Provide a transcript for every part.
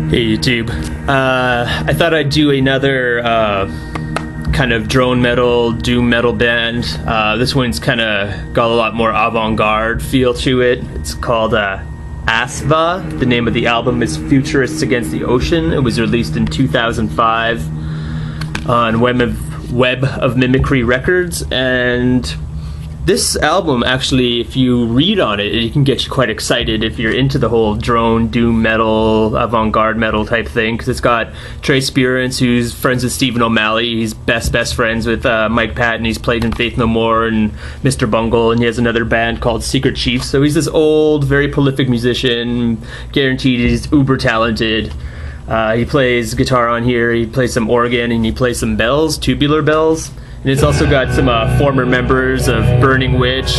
Hey YouTube. I thought I'd do another kind of drone metal, doom metal band. This one's kind of got a lot more avant-garde feel to it. It's called Asva. The name of the album is Futurists Against the Ocean. It was released in 2005 on Web of Mimicry Records, and this album, actually, if you read on it, it can get you quite excited if you're into the whole drone, doom metal, avant-garde metal type thing, because it's got Trey Spruance, who's friends with Stephen O'Malley. He's best friends with Mike Patton. He's played in Faith No More and Mr. Bungle, and he has another band called Secret Chiefs. So he's this old, very prolific musician, guaranteed he's uber talented. He plays guitar on here, he plays some organ, and he plays some bells, tubular bells. And it's also got some former members of Burning Witch,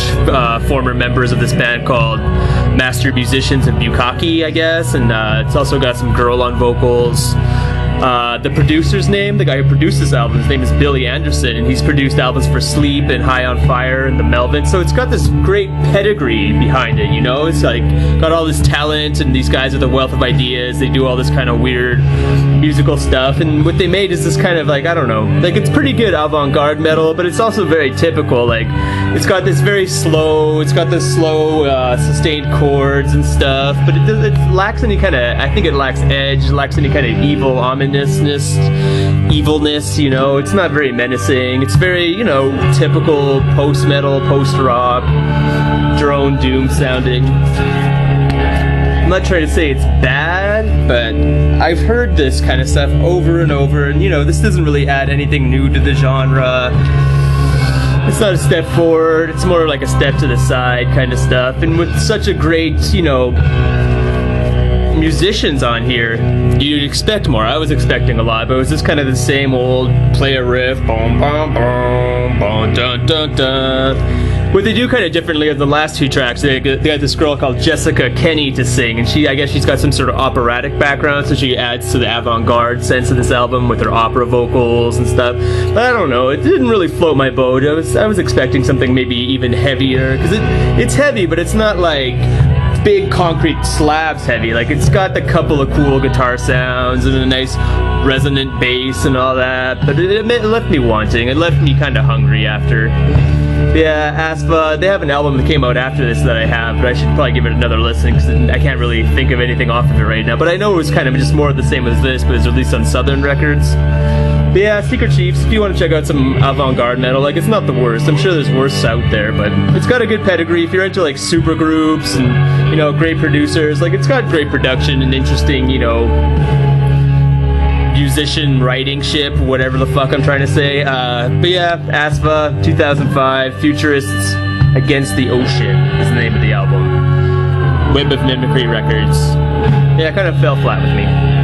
former members of this band called Master Musicians of Bukkake, I guess. And it's also got some girl on vocals. The producer's name, the guy who produced this album, his name is Billy Anderson, and he's produced albums for Sleep and High on Fire and the Melvins. So it's got this great pedigree behind it, you know? It's like got all this talent, and these guys with a wealth of ideas. They do all this kind of weird musical stuff, and what they made is this kind of like, I don't know, like it's pretty good avant-garde metal, but it's also very typical. Like it's got this very slow, sustained chords and stuff, but it lacks any kind of, I think it lacks edge, it lacks any kind of evil evilness, you know. It's not very menacing. It's very, you know, typical post-metal, post-rock, drone doom sounding. I'm not trying to say it's bad, but I've heard this kind of stuff over and over, and, you know, this doesn't really add anything new to the genre. It's not a step forward, it's more like a step to the side kind of stuff. And with such a great, you know, musicians on here, you'd expect more. I was expecting a lot, but it was just kind of the same old play a riff, boom, boom, boom, boom, dun, dun, dun. What they do kind of differently of the last two tracks, they got this girl called Jessica Kenny to sing, and I guess she's got some sort of operatic background, so she adds to the avant-garde sense of this album with her opera vocals and stuff. But I don't know, it didn't really float my boat. I was expecting something maybe even heavier, because it's heavy, but it's not like big concrete slabs heavy. Like it's got a couple of cool guitar sounds and a nice resonant bass and all that, but it left me wanting. It left me kind of hungry after. Yeah, Asva, they have an album that came out after this that I have, but I should probably give it another listen because I can't really think of anything off of it right now. But I know it was kind of just more of the same as this, but it's released on Southern Records. But yeah, Secret Chiefs, if you want to check out some avant-garde metal, like it's not the worst. I'm sure there's worse out there, but it's got a good pedigree. If you're into like super groups and, you know, great producers, like it's got great production and interesting, you know, musician writing ship, whatever the fuck I'm trying to say. But yeah, Asva, 2005, Futurists Against the Ocean is the name of the album. Web of Mimicry Records. Yeah, it kind of fell flat with me.